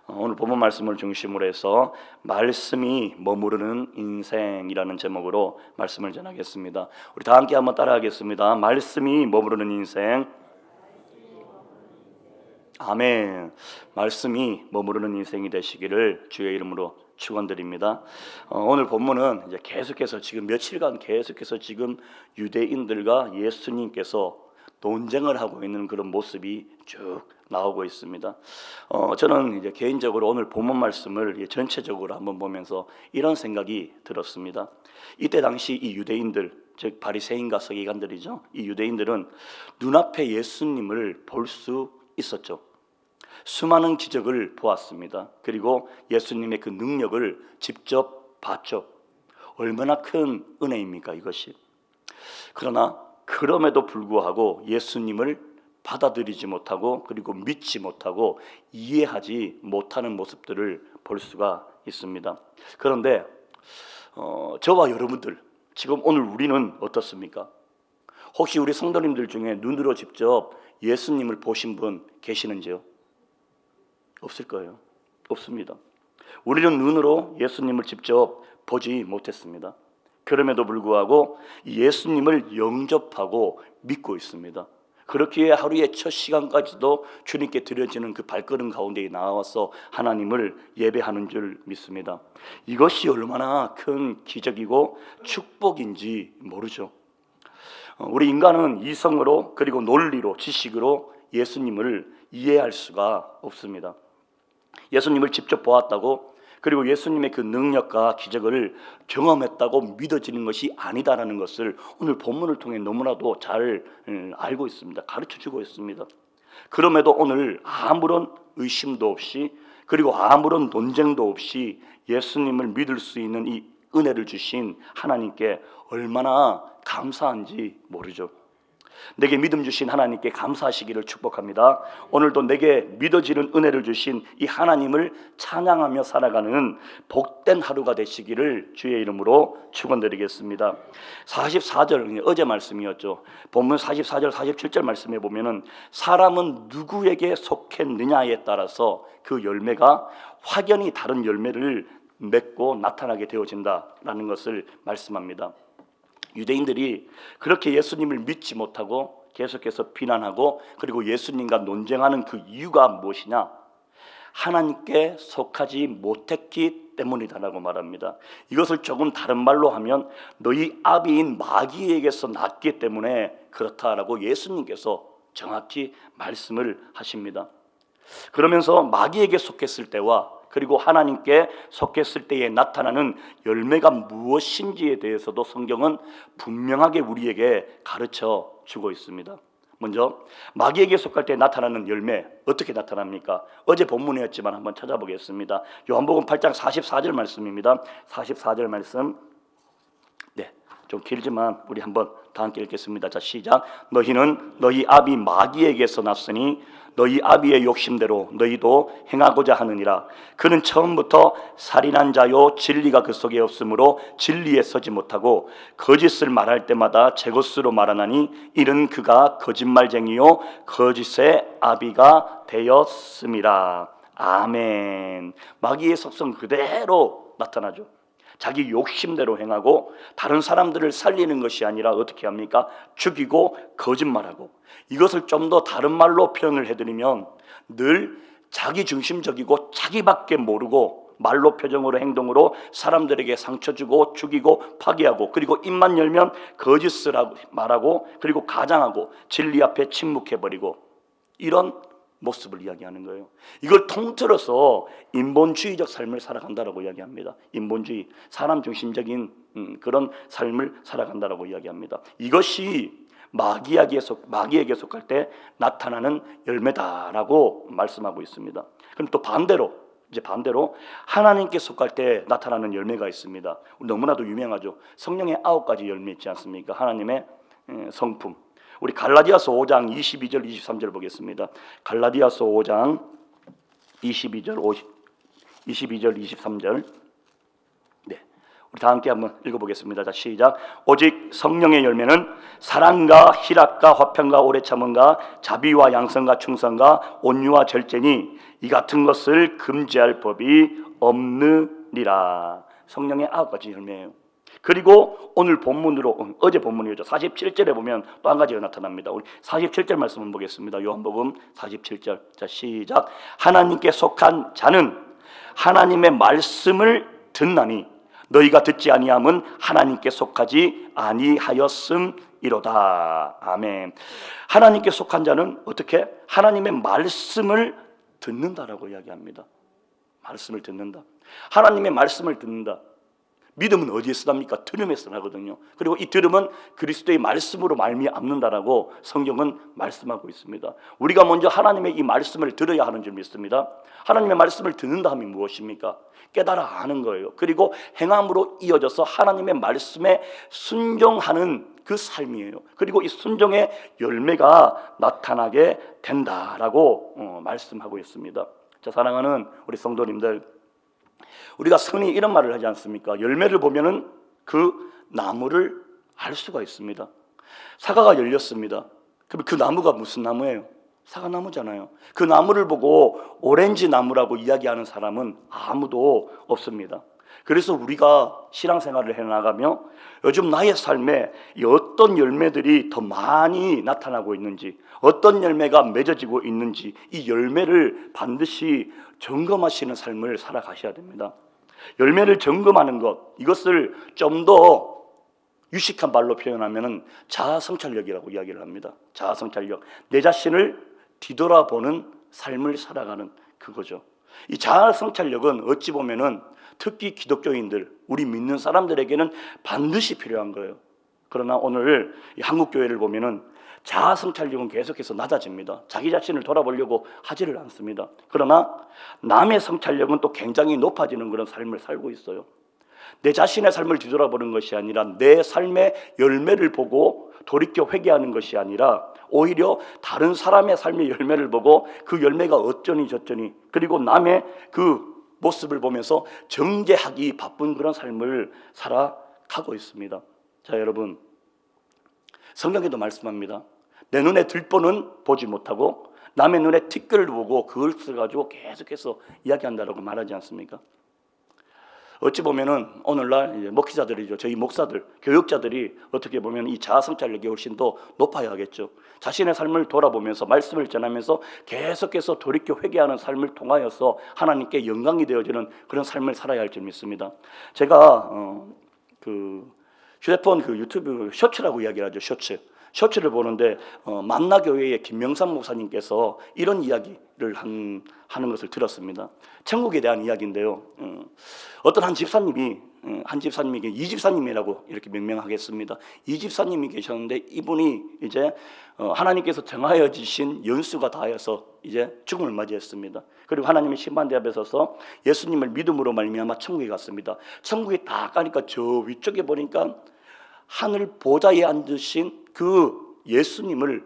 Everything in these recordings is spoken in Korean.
오늘 본문 말씀을 중심으로 해서 말씀이 머무르는 인생이라는 제목으로 말씀을 전하겠습니다. 우리 다 함께 한번 따라하겠습니다. 말씀이 머무르는 인생. 아멘. 말씀이 머무르는 인생이 되시기를 주의 이름으로 축원드립니다. 오늘 본문은 이제 계속해서 지금 며칠간 계속해서 지금 유대인들과 예수님께서 논쟁을 하고 있는 그런 모습이 쭉 나오고 있습니다. 저는 이제 개인적으로 오늘 본문 말씀을 전체적으로 한번 보면서 이런 생각이 들었습니다. 이때 당시 이 유대인들, 즉 바리새인과 서기관들이죠. 이 유대인들은 눈앞에 예수님을 볼 수 있었죠. 수많은 기적을 보았습니다. 그리고 예수님의 그 능력을 직접 봤죠. 얼마나 큰 은혜입니까 이것이. 그러나 그럼에도 불구하고 예수님을 받아들이지 못하고 그리고 믿지 못하고 이해하지 못하는 모습들을 볼 수가 있습니다. 그런데 저와 여러분들 지금 오늘 우리는 어떻습니까? 혹시 우리 성도님들 중에 눈으로 직접 예수님을 보신 분 계시는지요? 없을 거예요. 없습니다. 우리는 눈으로 예수님을 직접 보지 못했습니다. 그럼에도 불구하고 예수님을 영접하고 믿고 있습니다. 그렇기에 하루의 첫 시간까지도 주님께 드려지는 그 발걸음 가운데 나와서 하나님을 예배하는 줄 믿습니다. 이것이 얼마나 큰 기적이고 축복인지 모르죠. 우리 인간은 이성으로 그리고 논리로 지식으로 예수님을 이해할 수가 없습니다. 예수님을 직접 보았다고 그리고 예수님의 그 능력과 기적을 경험했다고 믿어지는 것이 아니다라는 것을 오늘 본문을 통해 너무나도 잘 알고 있습니다. 가르쳐주고 있습니다. 그럼에도 오늘 아무런 의심도 없이 그리고 아무런 논쟁도 없이 예수님을 믿을 수 있는 이 은혜를 주신 하나님께 얼마나 감사한지 모르죠. 내게 믿음 주신 하나님께 감사하시기를 축복합니다. 오늘도 내게 믿어지는 은혜를 주신 이 하나님을 찬양하며 살아가는 복된 하루가 되시기를 주의 이름으로 축원드리겠습니다. 44절 어제 말씀이었죠. 본문 44절 47절 말씀에 보면은 사람은 누구에게 속했느냐에 따라서 그 열매가 확연히 다른 열매를 맺고 나타나게 되어진다라는 것을 말씀합니다. 유대인들이 그렇게 예수님을 믿지 못하고 계속해서 비난하고 그리고 예수님과 논쟁하는 그 이유가 무엇이냐? 하나님께 속하지 못했기 때문이다라고 말합니다. 이것을 조금 다른 말로 하면 너희 아비인 마귀에게서 났기 때문에 그렇다라고 예수님께서 정확히 말씀을 하십니다. 그러면서 마귀에게 속했을 때와 그리고 하나님께 속했을 때에 나타나는 열매가 무엇인지에 대해서도 성경은 분명하게 우리에게 가르쳐 주고 있습니다. 먼저 마귀에게 속할 때 나타나는 열매 어떻게 나타납니까? 어제 본문이었지만 한번 찾아보겠습니다. 요한복음 8장 44절 말씀입니다. 44절 말씀. 좀 길지만 우리 한번 다 함께 읽겠습니다. 자, 시작. 너희는 너희 아비 마귀에게서 났으니 너희 아비의 욕심대로 너희도 행하고자 하느니라. 그는 처음부터 살인한 자요 진리가 그 속에 없으므로 진리에 서지 못하고 거짓을 말할 때마다 제 것으로 말하나니 이는 그가 거짓말쟁이요 거짓의 아비가 되었음이라. 아멘. 마귀의 속성 그대로 나타나죠. 자기 욕심대로 행하고 다른 사람들을 살리는 것이 아니라 어떻게 합니까? 죽이고 거짓말하고. 이것을 좀 더 다른 말로 표현을 해드리면 늘 자기 중심적이고 자기밖에 모르고 말로 표정으로 행동으로 사람들에게 상처 주고 죽이고 파괴하고 그리고 입만 열면 거짓을 말하고 그리고 가장하고 진리 앞에 침묵해버리고 이런 모습을 이야기하는 거예요. 이걸 통틀어서 인본주의적 삶을 살아간다라고 이야기합니다. 인본주의, 사람 중심적인 그런 삶을 살아간다라고 이야기합니다. 이것이 마귀에게 속할 때 나타나는 열매다라고 말씀하고 있습니다. 그럼 또 반대로 하나님께 속할 때 나타나는 열매가 있습니다. 너무나도 유명하죠. 성령의 9가지 열매 있지 않습니까? 하나님의 성품. 우리 갈라디아서 5장 22절 23절 보겠습니다. 갈라디아서 5장 22절 23절. 우리 다 함께 한번 읽어보겠습니다. 자, 시작. 오직 성령의 열매는 사랑과 희락과 화평과 오래 참음과 자비와 양선과 충성과 온유와 절제니 이 같은 것을 금지할 법이 없느니라. 성령의 9가지 열매예요. 그리고 오늘 본문으로, 어제 본문이었죠. 47절에 보면 또 한 가지가 나타납니다. 우리 47절 말씀을 보겠습니다. 요한복음 47절. 자, 시작. 하나님께 속한 자는 하나님의 말씀을 듣나니 너희가 듣지 아니함은 하나님께 속하지 아니하였음이로다. 아멘. 하나님께 속한 자는 어떻게? 하나님의 말씀을 듣는다라고 이야기합니다. 말씀을 듣는다. 하나님의 말씀을 듣는다. 믿음은 어디에서 납니까? 들음에서 나거든요. 그리고 이 들음은 그리스도의 말씀으로 말미암는다라고 성경은 말씀하고 있습니다. 우리가 먼저 하나님의 이 말씀을 들어야 하는 줄 믿습니다. 하나님의 말씀을 듣는다 하면 무엇입니까? 깨달아 아는 거예요. 그리고 행함으로 이어져서 하나님의 말씀에 순종하는 그 삶이에요. 그리고 이 순종의 열매가 나타나게 된다라고 말씀하고 있습니다. 자, 사랑하는 우리 성도님들, 우리가 흔히 이런 말을 하지 않습니까? 열매를 보면은 그 나무를 알 수가 있습니다. 사과가 열렸습니다. 그럼 그 나무가 무슨 나무예요? 사과나무잖아요. 그 나무를 보고 오렌지 나무라고 이야기하는 사람은 아무도 없습니다. 그래서 우리가 신앙생활을 해나가며 요즘 나의 삶에 어떤 열매들이 더 많이 나타나고 있는지, 어떤 열매가 맺어지고 있는지 이 열매를 반드시 점검하시는 삶을 살아가셔야 됩니다. 열매를 점검하는 것, 이것을 좀 더 유식한 말로 표현하면 자아성찰력이라고 이야기를 합니다. 자아성찰력, 내 자신을 뒤돌아보는 삶을 살아가는 그거죠. 이 자아성찰력은 어찌 보면은 특히 기독교인들, 우리 믿는 사람들에게는 반드시 필요한 거예요. 그러나 오늘 이 한국교회를 보면은 자아성찰력은 계속해서 낮아집니다. 자기 자신을 돌아보려고 하지를 않습니다. 그러나 남의 성찰력은 또 굉장히 높아지는 그런 삶을 살고 있어요. 내 자신의 삶을 뒤돌아보는 것이 아니라 내 삶의 열매를 보고 돌이켜 회개하는 것이 아니라 오히려 다른 사람의 삶의 열매를 보고 그 열매가 어쩌니 저쩌니, 그리고 남의 그 모습을 보면서 정죄하기 바쁜 그런 삶을 살아가고 있습니다. 자, 여러분, 성경에도 말씀합니다. 내 눈에 들보는 보지 못하고 남의 눈에 티끌을 보고 그걸 써가지고 계속해서 이야기한다라고 말하지 않습니까? 어찌 보면은 오늘날 이제 목회자들이죠. 저희 목사들, 교육자들이 어떻게 보면 이 자아성찰력이 훨씬 더 높아야 하겠죠. 자신의 삶을 돌아보면서 말씀을 전하면서 계속해서 돌이켜 회개하는 삶을 통하여서 하나님께 영광이 되어지는 그런 삶을 살아야 할 줄 믿습니다. 제가 그 휴대폰 그 유튜브 쇼츠라고 이야기를 하죠. 쇼츠를 보는데 만나교회의 김명삼 목사님께서 이런 이야기를 하는 것을 들었습니다. 천국에 대한 이야기인데요. 어떤 한 집사님이 이 집사님이라고 이렇게 명명하겠습니다. 이 집사님이 계셨는데 이분이 이제 하나님께서 정하여 주신 연수가 다하여서 이제 죽음을 맞이했습니다. 그리고 하나님의 심판대 앞에 서서 예수님을 믿음으로 말미암아 천국에 갔습니다. 천국에 딱 가니까 저 위쪽에 보니까 하늘 보좌에 앉으신 그 예수님을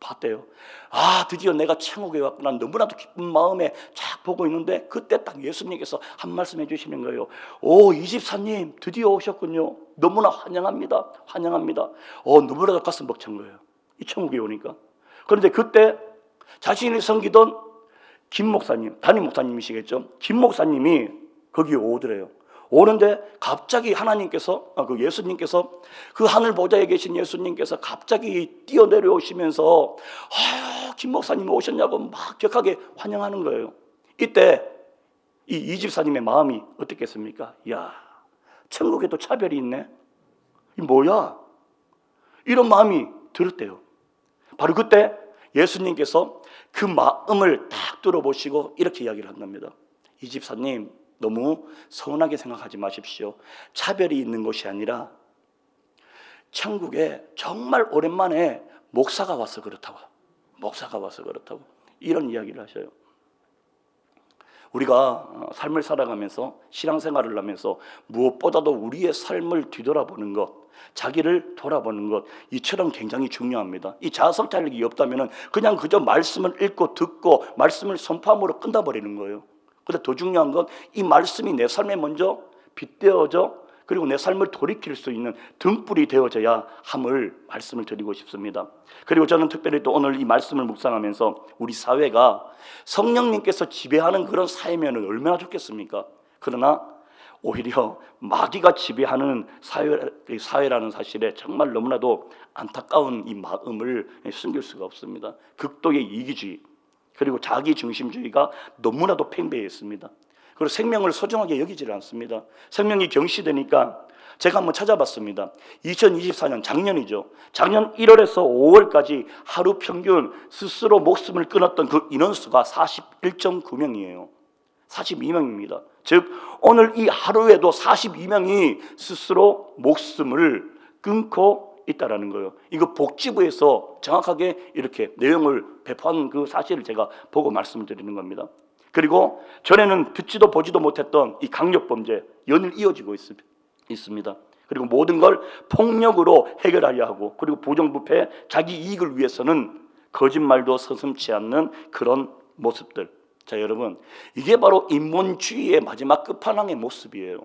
봤대요. 아, 드디어 내가 천국에 왔구나. 너무나도 기쁜 마음에 쫙 보고 있는데 그때 딱 예수님께서 한 말씀 해주시는 거예요. 오, 이 집사님 드디어 오셨군요. 너무나 환영합니다. 너무나도 가슴 벅찬 거예요. 이 천국에 오니까. 그런데 그때 자신이 섬기던 김 목사님, 담임 목사님이시겠죠. 김 목사님이 거기에 오더래요. 오는데 갑자기 하나님께서, 그 예수님께서, 그 하늘 보좌에 계신 예수님께서 갑자기 뛰어내려오시면서 김 목사님 오셨냐고 막 격하게 환영하는 거예요. 이때 이 집사님의 마음이 어떻겠습니까? 이야, 천국에도 차별이 있네. 이 뭐야? 이런 마음이 들었대요. 바로 그때 예수님께서 그 마음을 딱 들어보시고 이렇게 이야기를 한답니다. 이 집사님, 너무 서운하게 생각하지 마십시오. 차별이 있는 것이 아니라 천국에 정말 오랜만에 목사가 와서 그렇다고 이런 이야기를 하셔요. 우리가 삶을 살아가면서 신앙생활을 하면서 무엇보다도 우리의 삶을 뒤돌아보는 것, 자기를 돌아보는 것, 이처럼 굉장히 중요합니다. 이 자아성찰력이 없다면 그냥 그저 말씀을 읽고 듣고 말씀을 선포함으로 끝나버리는 거예요. 근데 더 중요한 건 이 말씀이 내 삶에 먼저 빗대어져 그리고 내 삶을 돌이킬 수 있는 등불이 되어져야 함을 말씀을 드리고 싶습니다. 그리고 저는 특별히 또 오늘 이 말씀을 묵상하면서 우리 사회가 성령님께서 지배하는 그런 사회면 얼마나 좋겠습니까? 그러나 오히려 마귀가 지배하는 사회라는 사실에 정말 너무나도 안타까운 이 마음을 숨길 수가 없습니다. 극도의 이기주의 그리고 자기중심주의가 너무나도 팽배해 있습니다. 그리고 생명을 소중하게 여기지를 않습니다. 생명이 경시되니까 제가 한번 찾아봤습니다. 2024년 작년이죠. 작년 1월에서 5월까지 하루 평균 스스로 목숨을 끊었던 그 인원수가 41.9명이에요. 42명입니다. 즉 오늘 이 하루에도 42명이 스스로 목숨을 끊고 있다라는 거예요. 이거 복지부에서 정확하게 이렇게 내용을 배포한 그 사실을 제가 보고 말씀을 드리는 겁니다. 그리고 전에는 듣지도 보지도 못했던 이 강력범죄 연일 이어지고 있습니다. 그리고 모든 걸 폭력으로 해결하려 하고, 그리고 부정부패 자기 이익을 위해서는 거짓말도 서슴지 않는 그런 모습들. 자, 여러분, 이게 바로 인본주의의 마지막 끝판왕의 모습이에요.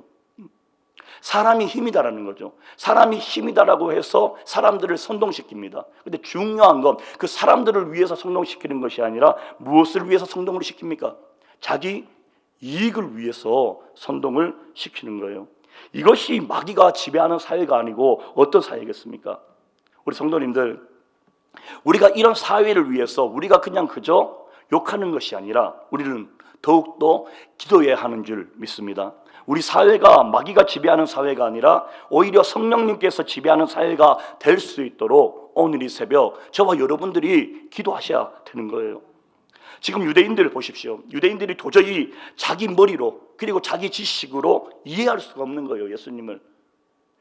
사람이 힘이다라는 거죠. 사람이 힘이다라고 해서 사람들을 선동시킵니다. 근데 중요한 건 그 사람들을 위해서 선동시키는 것이 아니라 무엇을 위해서 선동을 시킵니까? 자기 이익을 위해서 선동을 시키는 거예요. 이것이 마귀가 지배하는 사회가 아니고 어떤 사회겠습니까? 우리 성도님들, 우리가 이런 사회를 위해서 우리가 그냥 그저 욕하는 것이 아니라 우리는 더욱더 기도해야 하는 줄 믿습니다. 우리 사회가 마귀가 지배하는 사회가 아니라 오히려 성령님께서 지배하는 사회가 될 수 있도록 오늘 이 새벽 저와 여러분들이 기도하셔야 되는 거예요. 지금 유대인들을 보십시오. 유대인들이 도저히 자기 머리로 그리고 자기 지식으로 이해할 수가 없는 거예요, 예수님을.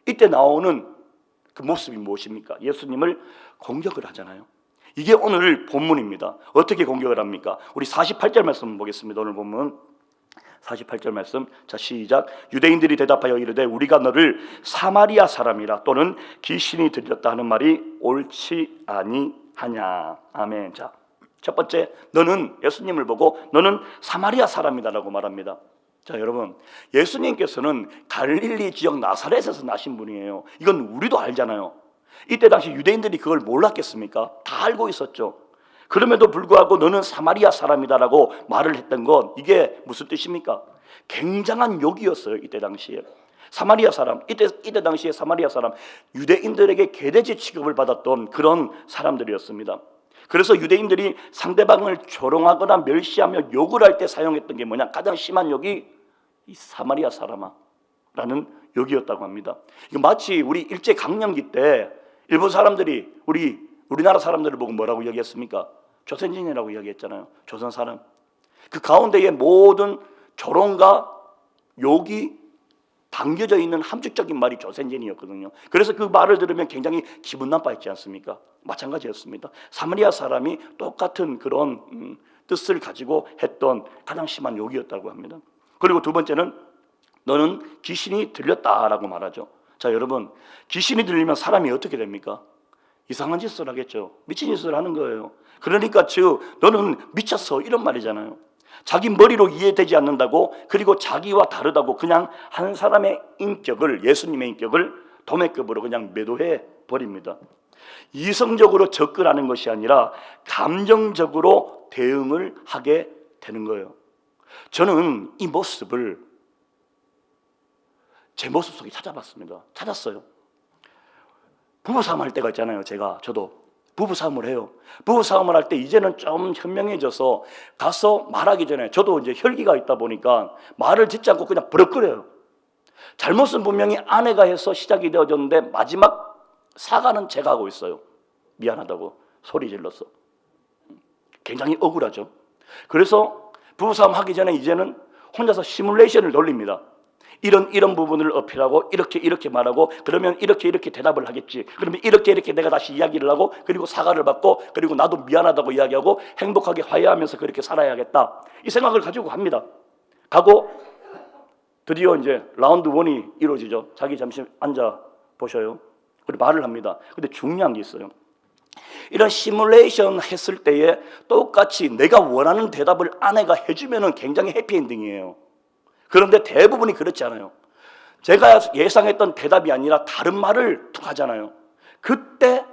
이때 나오는 그 모습이 무엇입니까? 예수님을 공격을 하잖아요. 이게 오늘 본문입니다. 어떻게 공격을 합니까? 우리 48절 말씀 보겠습니다. 오늘 본문 48절 말씀. 자, 시작. 유대인들이 대답하여 이르되 우리가 너를 사마리아 사람이라 또는 귀신이 들렸다 하는 말이 옳지 아니하냐. 아멘. 자, 첫 번째, 너는, 예수님을 보고 너는 사마리아 사람이다라고 말합니다. 자, 여러분, 예수님께서는 갈릴리 지역 나사렛에서 나신 분이에요. 이건 우리도 알잖아요. 이때 당시 유대인들이 그걸 몰랐겠습니까? 다 알고 있었죠. 그럼에도 불구하고 너는 사마리아 사람이다라고 말을 했던 건 이게 무슨 뜻입니까? 굉장한 욕이었어요. 이때 당시에 사마리아 사람, 이때 당시에 사마리아 사람, 유대인들에게 개돼지 취급을 받았던 그런 사람들이었습니다. 그래서 유대인들이 상대방을 조롱하거나 멸시하며 욕을 할 때 사용했던 게 뭐냐? 가장 심한 욕이 이 사마리아 사람아 라는 욕이었다고 합니다. 이거 마치 우리 일제 강점기 때 일본 사람들이 우리나라 사람들을 보고 뭐라고 이야기했습니까? 조선인이라고 이야기했잖아요. 조선 사람. 그 가운데에 모든 조롱과 욕이 담겨져 있는 함축적인 말이 조선인이었거든요. 그래서 그 말을 들으면 굉장히 기분 나빠했지 않습니까? 마찬가지였습니다. 사마리아 사람이 똑같은 그런 뜻을 가지고 했던 가장 심한 욕이었다고 합니다. 그리고 두 번째는 너는 귀신이 들렸다라고 말하죠. 자, 여러분, 귀신이 들리면 사람이 어떻게 됩니까? 이상한 짓을 하겠죠. 미친 짓을 하는 거예요. 그러니까 즉 너는 미쳤어 이런 말이잖아요. 자기 머리로 이해되지 않는다고, 그리고 자기와 다르다고 그냥 한 사람의 인격을, 예수님의 인격을 도매급으로 그냥 매도해 버립니다. 이성적으로 접근하는 것이 아니라 감정적으로 대응을 하게 되는 거예요. 저는 이 모습을 제 모습 속에 찾았어요. 부부싸움 할 때가 있잖아요. 저도 부부싸움을 해요. 부부싸움을 할 때 이제는 좀 현명해져서 가서 말하기 전에, 저도 이제 혈기가 있다 보니까 말을 듣지 않고 그냥 버럭거려요. 잘못은 분명히 아내가 해서 시작이 되어졌는데 마지막 사과는 제가 하고 있어요. 미안하다고 소리 질렀어. 굉장히 억울하죠. 그래서 부부싸움 하기 전에 이제는 혼자서 시뮬레이션을 돌립니다. 이런 부분을 어필하고 이렇게 말하고, 그러면 이렇게 대답을 하겠지. 그러면 이렇게 내가 다시 이야기를 하고, 그리고 사과를 받고, 그리고 나도 미안하다고 이야기하고 행복하게 화해하면서 그렇게 살아야겠다. 이 생각을 가지고 갑니다. 가고 드디어 이제 라운드 1이 이루어지죠. 자기 잠시 앉아 보셔요. 그리고 말을 합니다. 근데 중요한 게 있어요. 이런 시뮬레이션 했을 때에 똑같이 내가 원하는 대답을 아내가 해주면은 굉장히 해피엔딩이에요. 그런데 대부분이 그렇지 않아요. 제가 예상했던 대답이 아니라 다른 말을 하잖아요. 그때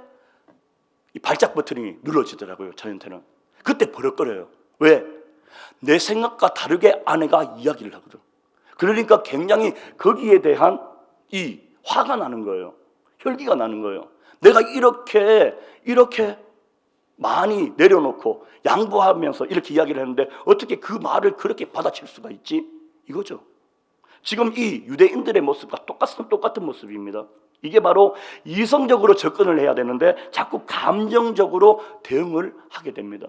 이 발작 버튼이 눌러지더라고요. 저한테는. 그때 버럭거려요. 왜? 내 생각과 다르게 아내가 이야기를 하거든. 그러니까 굉장히 거기에 대한 이 화가 나는 거예요. 혈기가 나는 거예요. 내가 이렇게 많이 내려놓고 양보하면서 이렇게 이야기를 했는데 어떻게 그 말을 그렇게 받아칠 수가 있지? 이거죠. 지금 이 유대인들의 모습과 똑같은 모습입니다. 이게 바로 이성적으로 접근을 해야 되는데 자꾸 감정적으로 대응을 하게 됩니다.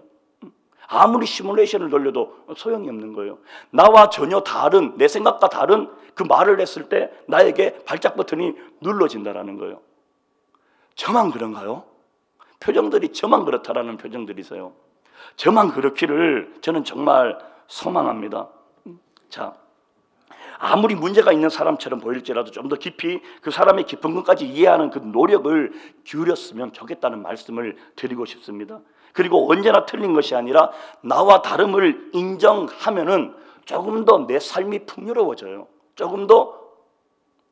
아무리 시뮬레이션을 돌려도 소용이 없는 거예요. 나와 전혀 다른, 내 생각과 다른 그 말을 했을 때 나에게 발작 버튼이 눌러진다라는 거예요. 저만 그런가요? 표정들이 저만 그렇다라는 표정들이세요. 저만 그렇기를 저는 정말 소망합니다. 자, 아무리 문제가 있는 사람처럼 보일지라도 좀 더 깊이 그 사람의 깊은 것까지 이해하는 그 노력을 기울였으면 좋겠다는 말씀을 드리고 싶습니다. 그리고 언제나 틀린 것이 아니라 나와 다름을 인정하면은 조금 더 내 삶이 풍요로워져요. 조금 더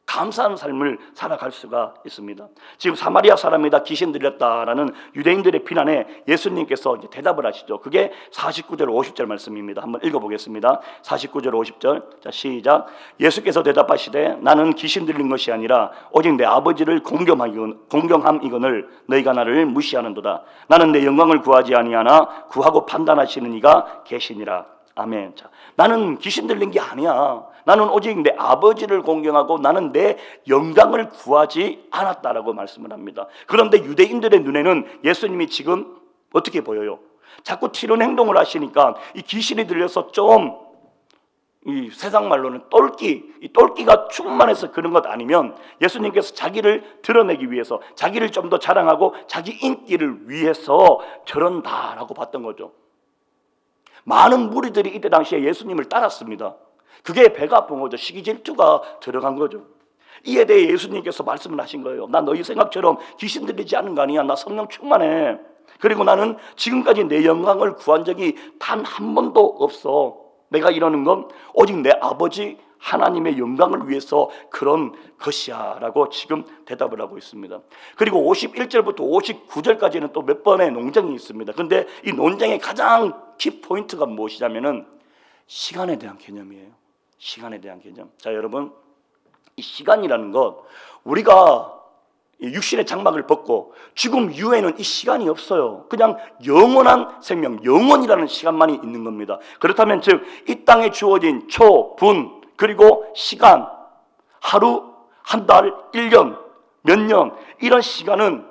감사한 삶을 살아갈 수가 있습니다. 지금 사마리아 사람이다 귀신 들렸다라는 유대인들의 비난에 예수님께서 이제 대답을 하시죠. 그게 49절 50절 말씀입니다. 한번 읽어보겠습니다. 49절 50절. 자, 시작. 예수께서 대답하시되 나는 귀신 들린 것이 아니라 오직 내 아버지를 공경함이거늘 너희가 나를 무시하는도다. 나는 내 영광을 구하지 아니하나 구하고 판단하시는 이가 계시니라. 아멘. 자, 나는 귀신 들린 게 아니야. 나는 오직 내 아버지를 공경하고 나는 내 영광을 구하지 않았다라고 말씀을 합니다. 그런데 유대인들의 눈에는 예수님이 지금 어떻게 보여요? 자꾸 튀는 행동을 하시니까 이 귀신이 들려서 좀 이 세상 말로는 이 똘끼가 충만해서 그런 것 아니면 예수님께서 자기를 드러내기 위해서 자기를 좀 더 자랑하고 자기 인기를 위해서 저런다라고 봤던 거죠. 많은 무리들이 이때 당시에 예수님을 따랐습니다. 그게 배가 아픈 거죠. 시기 질투가 들어간 거죠. 이에 대해 예수님께서 말씀을 하신 거예요. 나 너희 생각처럼 귀신 들리지 않은 거 아니야. 나 성령 충만해. 그리고 나는 지금까지 내 영광을 구한 적이 단 한 번도 없어. 내가 이러는 건 오직 내 아버지 하나님의 영광을 위해서 그런 것이야 라고 지금 대답을 하고 있습니다. 그리고 51절부터 59절까지는 또 몇 번의 논쟁이 있습니다. 그런데 이 논쟁의 가장 키포인트가 무엇이냐면은 시간에 대한 개념이에요. 시간에 대한 개념. 자, 여러분, 이 시간이라는 것, 우리가 육신의 장막을 벗고 죽음 이후에는 이 시간이 없어요. 그냥 영원한 생명, 영원이라는 시간만이 있는 겁니다. 그렇다면 즉 이 땅에 주어진 초, 분, 그리고 시간, 하루, 한 달, 1년, 몇 년, 이런 시간은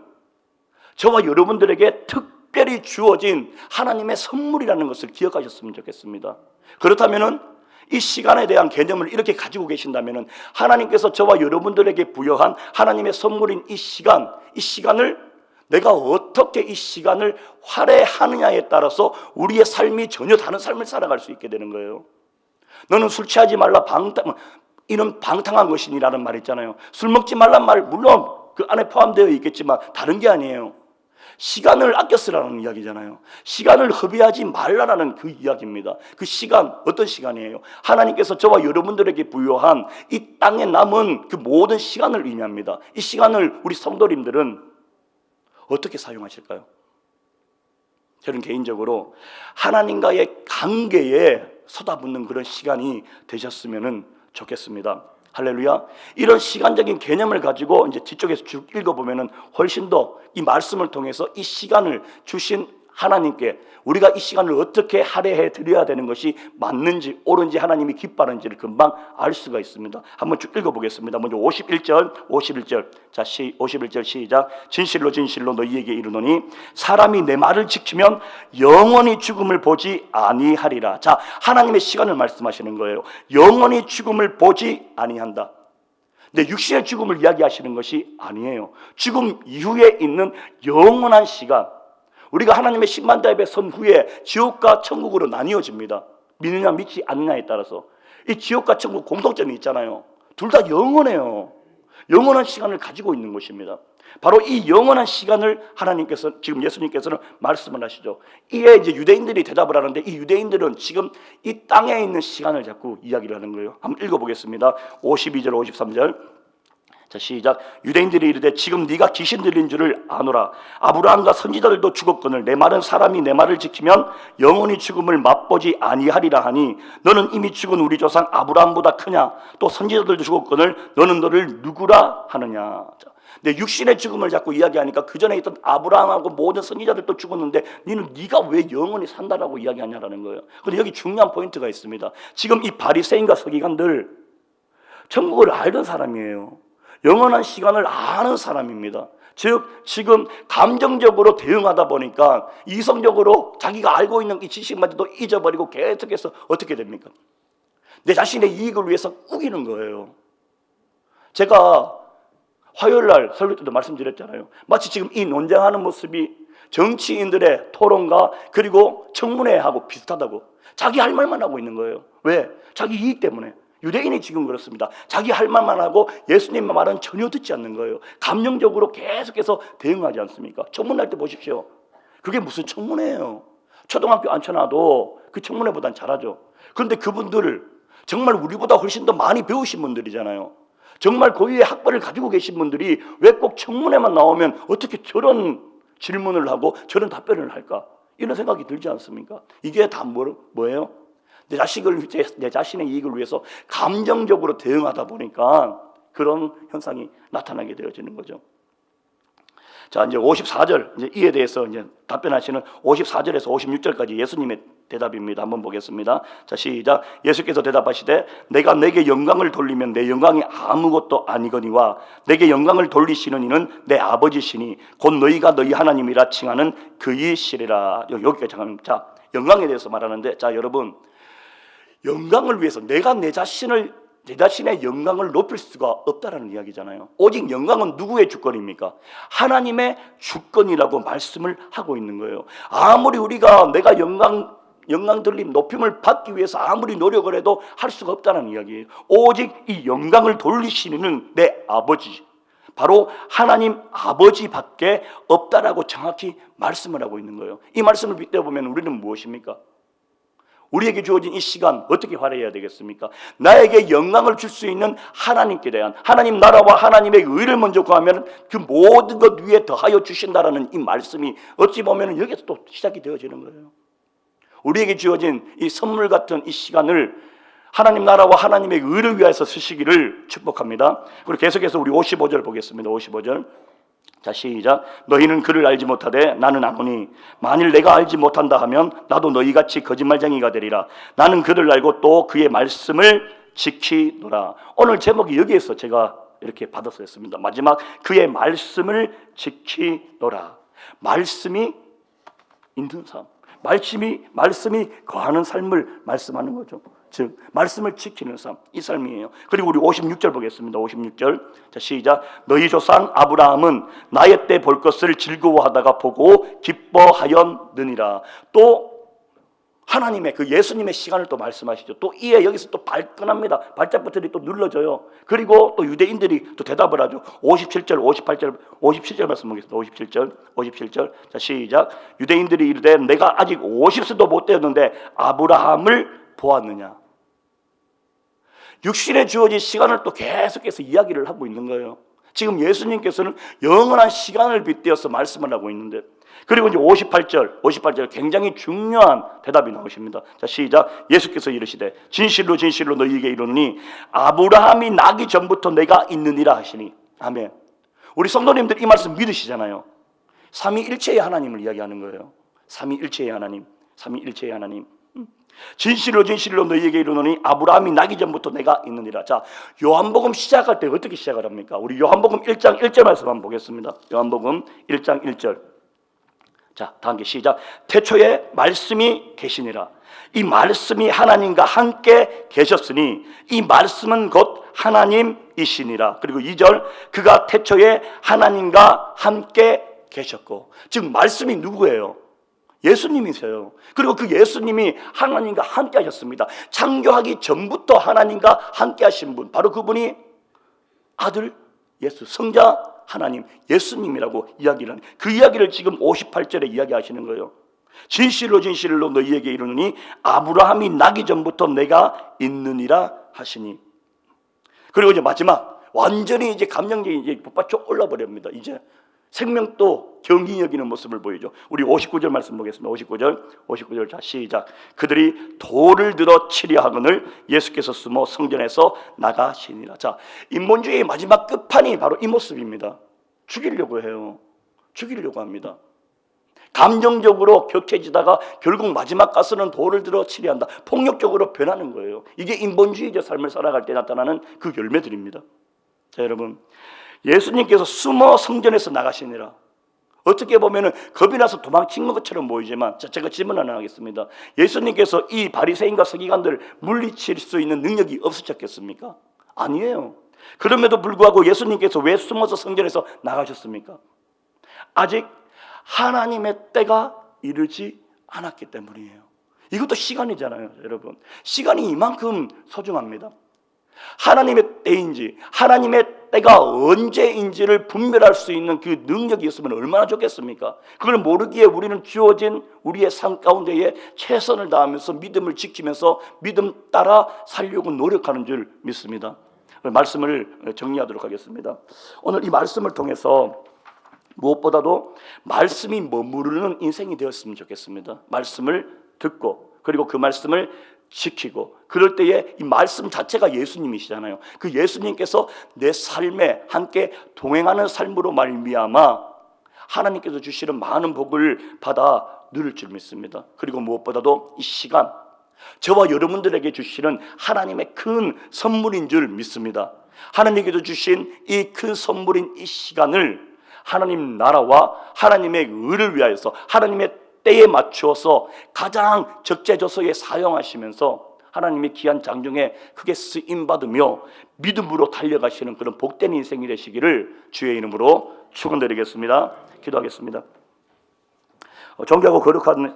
저와 여러분들에게 특별히 주어진 하나님의 선물이라는 것을 기억하셨으면 좋겠습니다. 그렇다면은 이 시간에 대한 개념을 이렇게 가지고 계신다면은 하나님께서 저와 여러분들에게 부여한 하나님의 선물인 이 시간을 내가 어떻게 이 시간을 활용하느냐에 따라서 우리의 삶이 전혀 다른 삶을 살아갈 수 있게 되는 거예요. 너는 술 취하지 말라 이는 방탕한 것이니라는 말 있잖아요. 술 먹지 말란 말 물론 그 안에 포함되어 있겠지만 다른 게 아니에요. 시간을 아껴 쓰라는 이야기잖아요. 시간을 허비하지 말라라는 그 이야기입니다. 그 시간 어떤 시간이에요? 하나님께서 저와 여러분들에게 부여한 이 땅에 남은 그 모든 시간을 의미합니다. 이 시간을 우리 성도님들은 어떻게 사용하실까요? 저는 개인적으로 하나님과의 관계에 쏟아붓는 그런 시간이 되셨으면 좋겠습니다. 할렐루야. 이런 시간적인 개념을 가지고 이제 뒤쪽에서 쭉 읽어보면은 훨씬 더 이 말씀을 통해서 이 시간을 주신 하나님께 우리가 이 시간을 어떻게 할애해 드려야 되는 것이 맞는지 옳은지 하나님이 기뻐하는지를 금방 알 수가 있습니다. 한번 쭉 읽어보겠습니다. 먼저 51절. 자, 51절 시작. 진실로 진실로 너희에게 이르노니 사람이 내 말을 지키면 영원히 죽음을 보지 아니하리라. 자, 하나님의 시간을 말씀하시는 거예요. 영원히 죽음을 보지 아니한다. 근데 육신의 죽음을 이야기하시는 것이 아니에요. 죽음 이후에 있는 영원한 시간. 우리가 하나님의 십만다입에 선 후에 지옥과 천국으로 나뉘어집니다. 믿느냐 믿지 않느냐에 따라서. 이 지옥과 천국 공통점이 있잖아요. 둘 다 영원해요. 영원한 시간을 가지고 있는 것입니다. 바로 이 영원한 시간을 하나님께서, 지금 예수님께서는 말씀을 하시죠. 이에 이제 유대인들이 대답을 하는데, 이 유대인들은 지금 이 땅에 있는 시간을 자꾸 이야기를 하는 거예요. 한번 읽어보겠습니다. 52절 53절. 자, 시작. 유대인들이 이르되 지금 네가 귀신 들린 줄을 아노라. 아브라함과 선지자들도 죽었거늘 내 말은 사람이 내 말을 지키면 영원히 죽음을 맛보지 아니하리라 하니 너는 이미 죽은 우리 조상 아브라함보다 크냐? 또 선지자들도 죽었거늘 너는 너를 누구라 하느냐? 자, 내 육신의 죽음을 자꾸 이야기하니까 그 전에 있던 아브라함하고 모든 선지자들도 죽었는데 네가 왜 영원히 산다라고 이야기하냐라는 거예요. 그런데 여기 중요한 포인트가 있습니다. 지금 이 바리새인과 서기관들 천국을 알던 사람이에요. 영원한 시간을 아는 사람입니다. 즉 지금 감정적으로 대응하다 보니까 이성적으로 자기가 알고 있는 이 지식마저도 잊어버리고 계속해서 어떻게 됩니까? 내 자신의 이익을 위해서 우기는 거예요. 제가 화요일날 설교 때도 말씀드렸잖아요. 마치 지금 이 논쟁하는 모습이 정치인들의 토론과 그리고 청문회하고 비슷하다고. 자기 할 말만 하고 있는 거예요. 왜? 자기 이익 때문에. 유대인이 지금 그렇습니다. 자기 할 말만 하고 예수님의 말은 전혀 듣지 않는 거예요. 감정적으로 계속해서 대응하지 않습니까? 청문할 때 보십시오. 그게 무슨 청문회예요? 초등학교 앉혀놔도 그 청문회보단 잘하죠. 그런데 그분들 정말 우리보다 훨씬 더 많이 배우신 분들이잖아요. 정말 고유의 학벌을 가지고 계신 분들이 왜 꼭 청문회만 나오면 어떻게 저런 질문을 하고 저런 답변을 할까? 이런 생각이 들지 않습니까? 이게 다 뭐예요? 내 자신의 이익을 위해서 감정적으로 대응하다 보니까 그런 현상이 나타나게 되어지는 거죠. 자, 이제 54절, 이제 이에 대해서 이제 답변하시는 54절에서 56절까지 예수님의 대답입니다. 한번 보겠습니다. 자, 시작. 예수께서 대답하시되 내가 내게 영광을 돌리면 내 영광이 아무것도 아니거니와 내게 영광을 돌리시는 이는 내 아버지시니 곧 너희가 너희 하나님이라 칭하는 그이시리라. 여기까지 잠깐. 자, 영광에 대해서 말하는데, 자, 여러분, 영광을 위해서 내가 내 자신의 영광을 높일 수가 없다라는 이야기잖아요. 오직 영광은 누구의 주권입니까? 하나님의 주권이라고 말씀을 하고 있는 거예요. 아무리 우리가 내가 영광 돌림, 높임을 받기 위해서 아무리 노력을 해도 할 수가 없다는 이야기예요. 오직 이 영광을 돌리시는 내 아버지, 바로 하나님 아버지밖에 없다라고 정확히 말씀을 하고 있는 거예요. 이 말씀을 빗대보면 우리는 무엇입니까? 우리에게 주어진 이 시간 어떻게 활용해야 되겠습니까? 나에게 영광을 줄 수 있는 하나님께 대한, 하나님 나라와 하나님의 의를 먼저 구하면 그 모든 것 위에 더하여 주신다라는 이 말씀이 어찌 보면 여기서 또 시작이 되어지는 거예요. 우리에게 주어진 이 선물 같은 이 시간을 하나님 나라와 하나님의 의를 위해서 쓰시기를 축복합니다. 그리고 계속해서 우리 55절 보겠습니다. 55절. 자, 시작. 너희는 그를 알지 못하되 나는 아노니 만일 내가 알지 못한다 하면 나도 너희같이 거짓말쟁이가 되리라. 나는 그를 알고 또 그의 말씀을 지키노라. 오늘 제목이 여기에서 제가 이렇게 받았었습니다. 마지막 그의 말씀을 지키노라. 말씀이 있는 삶, 말씀이 거하는 삶을 말씀하는 거죠. 즉 말씀을 지키는 삶, 이 삶이에요. 그리고 우리 56절 보겠습니다. 56절. 자, 시작. 너희 조상 아브라함은 나의 때 볼 것을 즐거워하다가 보고 기뻐하였느니라. 또 하나님의 그 예수님의 시간을 또 말씀하시죠. 또 이에 여기서 또 발끈합니다. 발작 버튼이 또 눌러져요. 그리고 또 유대인들이 또 대답을 하죠. 57절, 57절 말씀 보겠습니다. 57절. 자, 시작. 유대인들이 이르되 내가 아직 50세도 못 되었는데 아브라함을 보았느냐. 육신에 주어진 시간을 또 계속해서 이야기를 하고 있는 거예요. 지금 예수님께서는 영원한 시간을 빗대어서 말씀을 하고 있는데, 그리고 이제 58절 굉장히 중요한 대답이 나오십니다. 자, 시작. 예수께서 이르시되 진실로 진실로 너희에게 이르노니 아브라함이 나기 전부터 내가 있느니라 하시니. 아멘. 우리 성도님들 이 말씀 믿으시잖아요. 삼위일체의 하나님을 이야기하는 거예요. 삼위일체의 하나님. 진실로 진실로 너희에게 이르노니 아브라함이 나기 전부터 내가 있느니라. 자, 요한복음 시작할 때 어떻게 시작을 합니까? 우리 요한복음 1장 1절 말씀 한번 보겠습니다. 요한복음 1장 1절. 자, 다음 게 시작. 태초에 말씀이 계시니라. 이 말씀이 하나님과 함께 계셨으니 이 말씀은 곧 하나님이시니라. 그리고 2절. 그가 태초에 하나님과 함께 계셨고. 즉 말씀이 누구예요? 예수님이세요. 그리고 그 예수님이 하나님과 함께 하셨습니다. 창조하기 전부터 하나님과 함께 하신 분, 바로 그분이 아들 예수, 성자 하나님, 예수님이라고 이야기를 하는, 그 이야기를 지금 58절에 이야기하시는 거예요. 진실로 진실로 너희에게 이르노니 아브라함이 나기 전부터 내가 있느니라 하시니. 그리고 이제 마지막 완전히 이제 감정적인 이제 북받쳐 올라버립니다. 이제 생명도 경히 여기는 모습을 보이죠. 우리 59절 말씀 보겠습니다. 59절 자 시작. 그들이 돌을 들어 치려 하거늘 예수께서 숨어 성전에서 나가시니라. 자, 인본주의의 마지막 끝판이 바로 이 모습입니다. 죽이려고 해요. 죽이려고 합니다. 감정적으로 격해지다가 결국 마지막 가서는 돌을 들어 치려 한다. 폭력적으로 변하는 거예요. 이게 인본주의적 삶을 살아갈 때 나타나는 그 열매들입니다. 자, 여러분, 예수님께서 숨어 성전에서 나가시니라. 어떻게 보면은 겁이 나서 도망친 것처럼 보이지만, 자, 제가 질문 하나 하겠습니다. 예수님께서 이 바리새인과 서기관들을 물리칠 수 있는 능력이 없으셨겠습니까? 아니에요. 그럼에도 불구하고 예수님께서 왜 숨어서 성전에서 나가셨습니까? 아직 하나님의 때가 이르지 않았기 때문이에요. 이것도 시간이잖아요, 여러분. 시간이 이만큼 소중합니다. 하나님의 때인지 하나님의 때가 언제인지를 분별할 수 있는 그 능력이 있으면 얼마나 좋겠습니까? 그걸 모르기에 우리는 주어진 우리의 삶 가운데에 최선을 다하면서 믿음을 지키면서 믿음 따라 살려고 노력하는 줄 믿습니다. 말씀을 정리하도록 하겠습니다. 오늘 이 말씀을 통해서 무엇보다도 말씀이 머무르는 인생이 되었으면 좋겠습니다. 말씀을 듣고 그리고 그 말씀을 지키고, 그럴 때에 이 말씀 자체가 예수님이시잖아요. 그 예수님께서 내 삶에 함께 동행하는 삶으로 말미암아 하나님께서 주시는 많은 복을 받아 누릴 줄 믿습니다. 그리고 무엇보다도 이 시간, 저와 여러분들에게 주시는 하나님의 큰 선물인 줄 믿습니다. 하나님께서 주신 이 큰 선물인 이 시간을 하나님 나라와 하나님의 의를 위하여서 하나님의 때에 맞추어서 가장 적재적소에 사용하시면서 하나님의 귀한 장중에 크게 쓰임받으며 믿음으로 달려가시는 그런 복된 인생이 되시기를 주의 이름으로 축원드리겠습니다. 기도하겠습니다. 존귀하고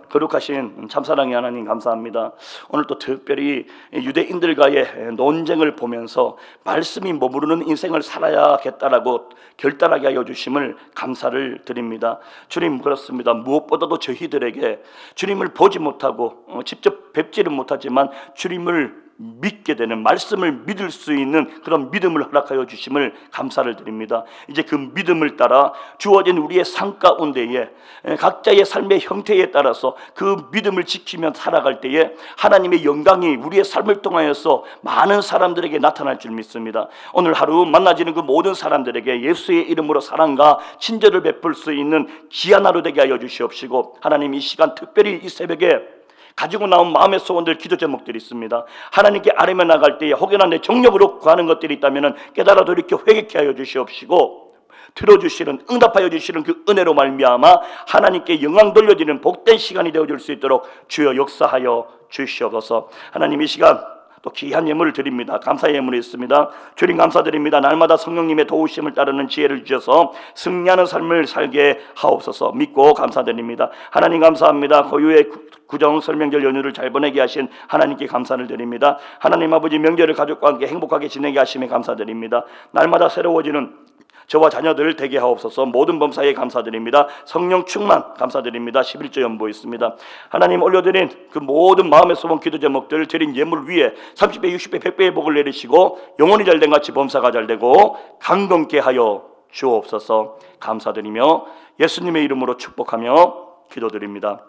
거룩하신 참사랑의 하나님 감사합니다. 오늘 또 특별히 유대인들과의 논쟁을 보면서 말씀이 머무르는 인생을 살아야겠다라고 결단하게 하여 주심을 감사를 드립니다. 주님, 그렇습니다. 무엇보다도 저희들에게 주님을 보지 못하고 직접 뵙지는 못하지만 주님을 믿게 되는, 말씀을 믿을 수 있는 그런 믿음을 허락하여 주심을 감사를 드립니다. 이제 그 믿음을 따라 주어진 우리의 삶 가운데에 각자의 삶의 형태에 따라서 그 믿음을 지키며 살아갈 때에 하나님의 영광이 우리의 삶을 통하여서 많은 사람들에게 나타날 줄 믿습니다. 오늘 하루 만나지는 그 모든 사람들에게 예수의 이름으로 사랑과 친절을 베풀 수 있는 귀한 하루 되게 하여 주시옵시고, 하나님 이 시간 특별히 이 새벽에 가지고 나온 마음의 소원들, 기도 제목들이 있습니다. 하나님께 아뢰며 나갈 때에 혹여나 내 정력으로 구하는 것들이 있다면 깨달아 돌이켜 회개케 하여 주시옵시고, 들어주시는, 응답하여 주시는 그 은혜로 말미암아 하나님께 영광 돌려지는 복된 시간이 되어줄 수 있도록 주여 역사하여 주시옵소서. 하나님 이 시간 또 귀한 예물을 드립니다. 감사의 예물이 있습니다. 주님 감사드립니다. 날마다 성령님의 도우심을 따르는 지혜를 주셔서 승리하는 삶을 살게 하옵소서. 믿고 감사드립니다. 하나님 감사합니다. 고유의 구정 설명절 연휴를 잘 보내게 하신 하나님께 감사를 드립니다. 하나님 아버지, 명절을 가족과 함께 행복하게 지내게 하심에 감사드립니다. 날마다 새로워지는 저와 자녀들 되게 하옵소서. 모든 범사에 감사드립니다. 성령 충만 감사드립니다. 11조 연보 있습니다. 하나님 올려드린 그 모든 마음의 소원, 기도 제목들, 드린 예물 위에 30배, 60배, 100배의 복을 내리시고 영혼이 잘된 같이 범사가 잘되고 강건케 하여 주옵소서. 감사드리며 예수님의 이름으로 축복하며 기도드립니다.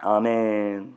아멘.